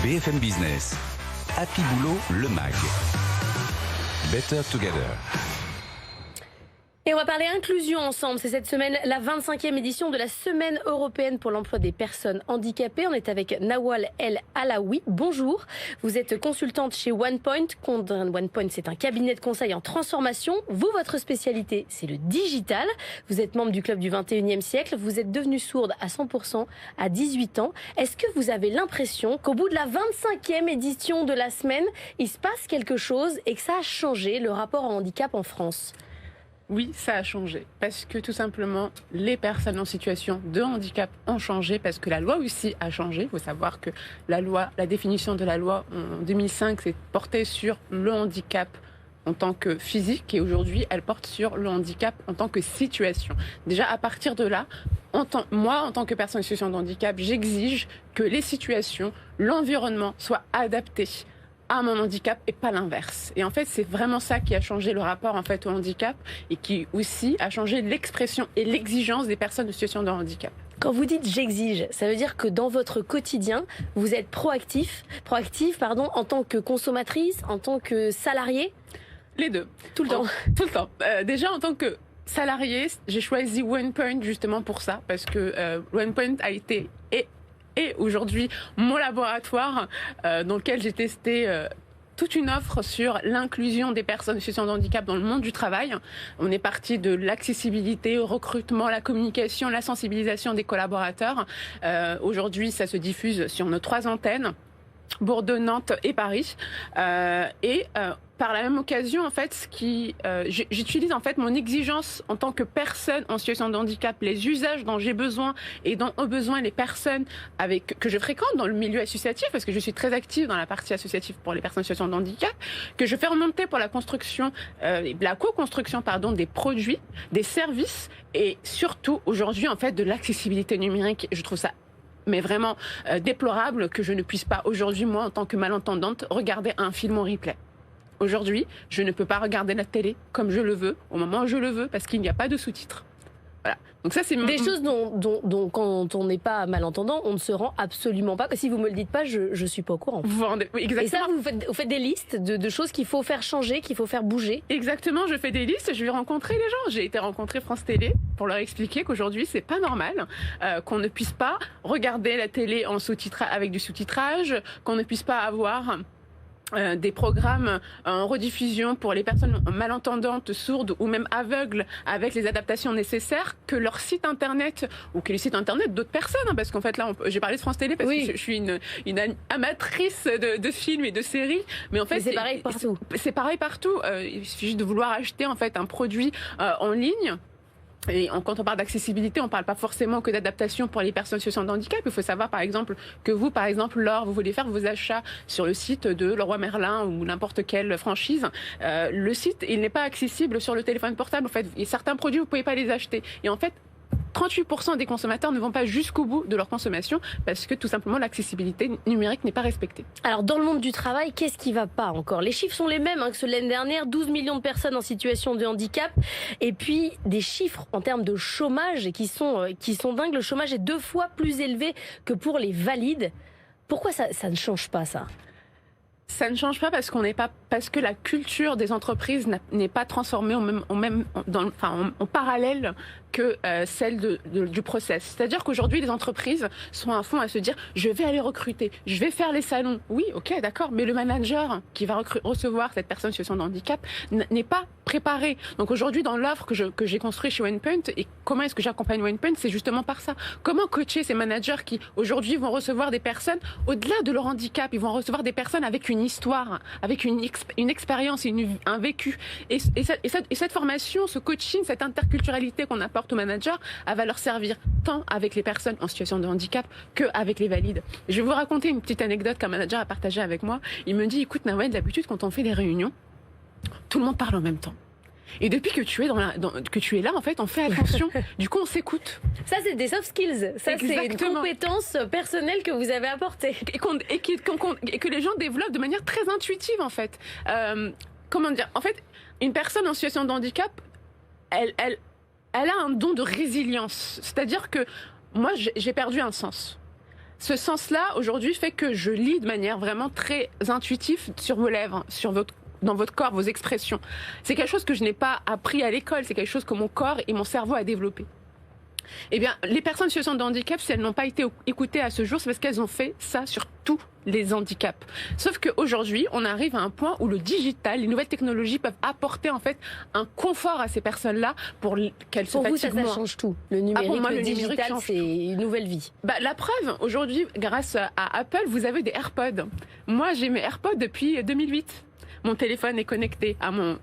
BFM Business, Happy Boulot, le MAG. Better Together. Et on va parler inclusion ensemble. C'est cette semaine la 25e édition de la Semaine européenne pour l'emploi des personnes handicapées. On est avec Nawal El Alaoui. Bonjour. Vous êtes consultante chez OnePoint. OnePoint, c'est un cabinet de conseil en transformation. Vous, votre spécialité, c'est le digital. Vous êtes membre du club du 21e siècle. Vous êtes devenue sourde à 100% à 18 ans. Est-ce que vous avez l'impression qu'au bout de la 25e édition de la semaine, il se passe quelque chose et que ça a changé le rapport au handicap en France ? Oui, ça a changé parce que tout simplement, les personnes en situation de handicap ont changé parce que la loi aussi a changé. Il faut savoir que la définition de la loi en 2005, s'est portée sur le handicap en tant que physique et aujourd'hui, elle porte sur le handicap en tant que situation. Déjà, à partir de là, moi, en tant que personne en situation de handicap, j'exige que les situations, l'environnement soient adaptés à mon handicap et pas l'inverse. Et en fait, c'est vraiment ça qui a changé le rapport en fait au handicap et qui aussi a changé l'expression et l'exigence des personnes en situation de handicap. Quand vous dites j'exige, ça veut dire que dans votre quotidien, vous êtes proactive, en tant que consommatrice, en tant que salariée ? Les deux. Tout le temps. Tout le temps. Déjà, en tant que salariée, j'ai choisi OnePoint justement pour ça, parce que OnePoint a été et aujourd'hui mon laboratoire dans lequel j'ai testé toute une offre sur l'inclusion des personnes en situation de handicap dans le monde du travail. On est parti de l'accessibilité au recrutement, la communication, la sensibilisation des collaborateurs. Aujourd'hui, ça se diffuse sur nos 3 antennes, Bordeaux, Nantes et Paris. Par la même occasion, en fait, j'utilise en fait mon exigence en tant que personne en situation de handicap, les usages dont j'ai besoin et dont ont besoin les personnes que je fréquente dans le milieu associatif, parce que je suis très active dans la partie associative pour les personnes en situation de handicap, que je fais remonter pour la construction, la co-construction, des produits, des services et surtout aujourd'hui en fait de l'accessibilité numérique. Je trouve ça vraiment déplorable que je ne puisse pas aujourd'hui, moi, en tant que malentendante, regarder un film en replay. Aujourd'hui, je ne peux pas regarder la télé comme je le veux, au moment où je le veux, parce qu'il n'y a pas de sous-titres. Voilà. Donc ça, c'est des choses dont quand on n'est pas malentendant, on ne se rend absolument pas. Si vous me le dites pas, je suis pas au courant. Oui, exactement. Et ça, vous faites des listes de choses qu'il faut faire changer, qu'il faut faire bouger. Exactement, je fais des listes, je vais rencontrer les gens. J'ai été rencontrer France Télé pour leur expliquer qu'aujourd'hui, c'est pas normal qu'on ne puisse pas regarder la télé avec du sous-titrage, qu'on ne puisse pas avoir des programmes en rediffusion pour les personnes malentendantes, sourdes ou même aveugles avec les adaptations nécessaires, que leur site internet ou que les sites internet d'autres personnes, parce qu'en fait là j'ai parlé de France Télé parce que je suis une amatrice de films et de séries, mais en fait c'est pareil partout. C'est pareil partout. Il suffit juste de vouloir acheter en fait un produit en ligne. Et quand on parle d'accessibilité, on ne parle pas forcément que d'adaptation pour les personnes en situation de handicap. Il faut savoir, par exemple, que vous, Laure, vous voulez faire vos achats sur le site de Leroy Merlin ou n'importe quelle franchise. Le site, il n'est pas accessible sur le téléphone portable. En fait, et certains produits, vous ne pouvez pas les acheter. Et en fait, 38% des consommateurs ne vont pas jusqu'au bout de leur consommation parce que tout simplement l'accessibilité numérique n'est pas respectée. Alors dans le monde du travail, qu'est-ce qui ne va pas encore ? Les chiffres sont les mêmes que ceux de l'année dernière, 12 millions de personnes en situation de handicap et puis des chiffres en termes de chômage qui sont dingues. Le chômage est 2 fois plus élevé que pour les valides. Pourquoi ça ne change pas ça ? Ça ne change pas parce que la culture des entreprises n'est pas transformée en parallèle que celle du process. C'est-à-dire qu'aujourd'hui, les entreprises sont à fond à se dire « je vais aller recruter, je vais faire les salons ». Oui, ok, d'accord, mais le manager qui va recevoir cette personne en situation de handicap n'est pas préparé. Donc aujourd'hui, dans l'offre que j'ai construite chez OnePoint, et comment est-ce que j'accompagne OnePoint, c'est justement par ça. Comment coacher ces managers qui, aujourd'hui, vont recevoir des personnes au-delà de leur handicap, ils vont recevoir des personnes avec une histoire, avec une expérience, un vécu. Et cette formation, ce coaching, cette interculturalité qu'on apporte aux managers, elle va leur servir tant avec les personnes en situation de handicap qu'avec les valides. Je vais vous raconter une petite anecdote qu'un manager a partagée avec moi. Il me dit, écoute Nawal, d'habitude quand on fait des réunions, tout le monde parle en même temps. Et depuis que tu es là, en fait, on fait attention. Du coup, on s'écoute. Ça, c'est des soft skills. Ça, c'est une compétence personnelle que vous avez apportée. Et que les gens développent de manière très intuitive, en fait. Comment dire ? En fait, une personne en situation de handicap, elle a un don de résilience. C'est-à-dire que moi, j'ai perdu un sens. ce sens-là, aujourd'hui, fait que je lis de manière vraiment très intuitive sur vos lèvres, dans votre corps, vos expressions. C'est quelque chose que je n'ai pas appris à l'école, c'est quelque chose que mon corps et mon cerveau a développé. Eh bien, les personnes en situation de handicap, si elles n'ont pas été écoutées à ce jour, c'est parce qu'elles ont fait ça sur tous les handicaps. Sauf qu'aujourd'hui, on arrive à un point où le digital, les nouvelles technologies peuvent apporter en fait un confort à ces personnes-là pour qu'elles se fatiguent moins. Pour vous, ça change tout. Le numérique, pour moi, le digital, c'est une nouvelle vie. La preuve, aujourd'hui, grâce à Apple, vous avez des AirPods. Moi, j'ai mes AirPods depuis 2008. Mon téléphone est connecté à mon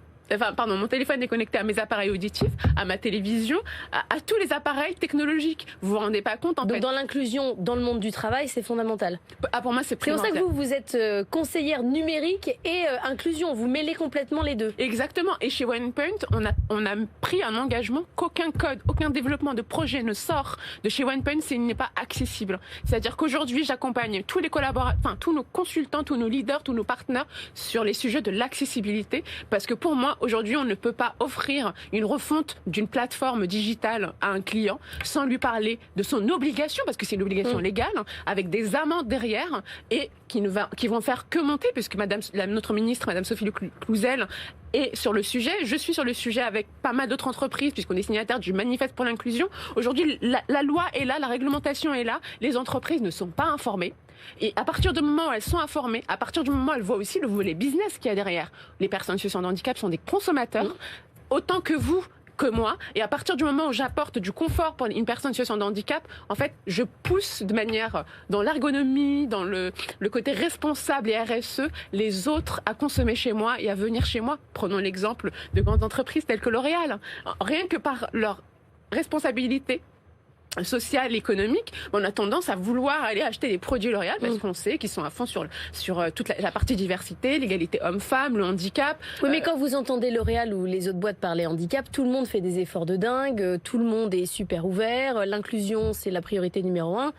téléphone est connecté à mes appareils auditifs, à ma télévision, à tous les appareils technologiques. Vous vous rendez pas compte, en fait. Donc dans l'inclusion dans le monde du travail, c'est fondamental. Pour moi, c'est primordial. C'est pour ça que vous êtes conseillère numérique et inclusion. Vous mêlez complètement les deux. Exactement. Et chez OnePoint, on a pris un engagement qu'aucun code, aucun développement de projet ne sort de chez OnePoint s'il n'est pas accessible. C'est-à-dire qu'aujourd'hui, j'accompagne tous les collaborateurs, tous nos consultants, tous nos leaders, tous nos partenaires sur les sujets de l'accessibilité. Parce que pour moi, aujourd'hui, on ne peut pas offrir une refonte d'une plateforme digitale à un client sans lui parler de son obligation, parce que c'est une obligation légale, avec des amendes derrière et qui vont faire que monter, puisque notre ministre, Madame Sophie Cluzel, est sur le sujet. Je suis sur le sujet avec pas mal d'autres entreprises, puisqu'on est signataire du manifeste pour l'inclusion. Aujourd'hui, la loi est là, la réglementation est là, les entreprises ne sont pas informées. Et à partir du moment où elles sont informées, à partir du moment où elles voient aussi le volet business qu'il y a derrière, les personnes en situation de handicap sont des consommateurs, autant que vous, que moi. Et à partir du moment où j'apporte du confort pour une personne en situation de handicap, en fait, je pousse de manière, dans l'ergonomie, dans le côté responsable et RSE, les autres à consommer chez moi et à venir chez moi. Prenons l'exemple de grandes entreprises telles que L'Oréal. Rien que par leur responsabilité sociale, économique, on a tendance à vouloir aller acheter des produits L'Oréal parce qu'on sait qu'ils sont à fond sur toute la partie diversité, l'égalité homme-femme, le handicap. Oui, mais quand vous entendez L'Oréal ou les autres boîtes parler handicap, tout le monde fait des efforts de dingue, tout le monde est super ouvert, l'inclusion c'est la priorité numéro 1.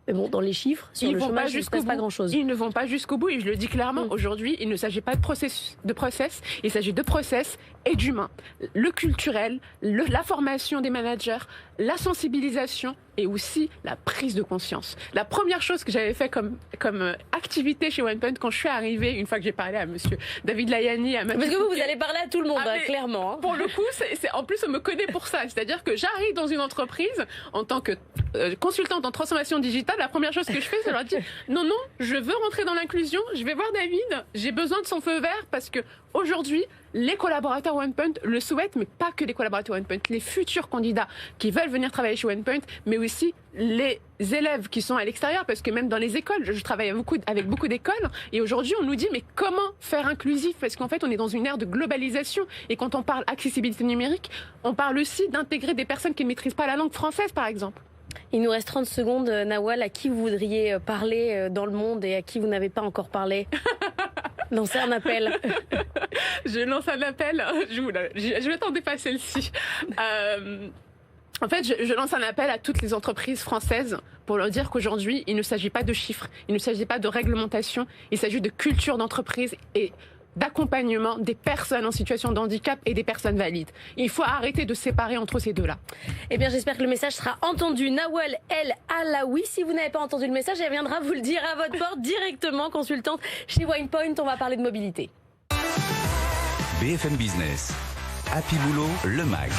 Mais bon, dans les chiffres, sur le chômage, il ne se passe pas grand-chose. Ils ne vont pas jusqu'au bout, et je le dis clairement. Aujourd'hui, il ne s'agit pas de process, il s'agit de process et d'humain. Le culturel, la formation des managers, la sensibilisation et aussi la prise de conscience. La première chose que j'avais fait comme activité chez OnePoint quand je suis arrivée, une fois que j'ai parlé à monsieur David Layani, à Parce que vous allez parler à tout le monde, clairement. Pour le coup, en plus, on me connaît pour ça. C'est-à-dire que j'arrive dans une entreprise en tant que consultante en transformation digitale. La première chose que je fais, c'est leur dire non, je veux rentrer dans l'inclusion, je vais voir David, j'ai besoin de son feu vert parce que aujourd'hui, les collaborateurs OnePoint le souhaitent, mais pas que les collaborateurs OnePoint, les futurs candidats qui veulent venir travailler chez OnePoint, mais aussi les élèves qui sont à l'extérieur, parce que même dans les écoles, je travaille avec beaucoup d'écoles, et aujourd'hui on nous dit mais comment faire inclusif, parce qu'en fait on est dans une ère de globalisation, et quand on parle accessibilité numérique, on parle aussi d'intégrer des personnes qui ne maîtrisent pas la langue française par exemple. Il nous reste 30 secondes, Nawal, à qui vous voudriez parler dans le monde et à qui vous n'avez pas encore parlé? Lancez un appel. Je lance un appel. Je m'attendais pas à celle-ci. En fait, je lance un appel à toutes les entreprises françaises pour leur dire qu'aujourd'hui, il ne s'agit pas de chiffres, il ne s'agit pas de réglementation, il s'agit de culture d'entreprise et d'accompagnement des personnes en situation de handicap et des personnes valides. Il faut arrêter de séparer entre ces deux-là. Eh bien, j'espère que le message sera entendu. Nawal El Alaoui, si vous n'avez pas entendu le message, elle viendra vous le dire à votre porte directement, consultante chez OnePoint. On va parler de mobilité. BFM Business, Happy Boulot, le MAG.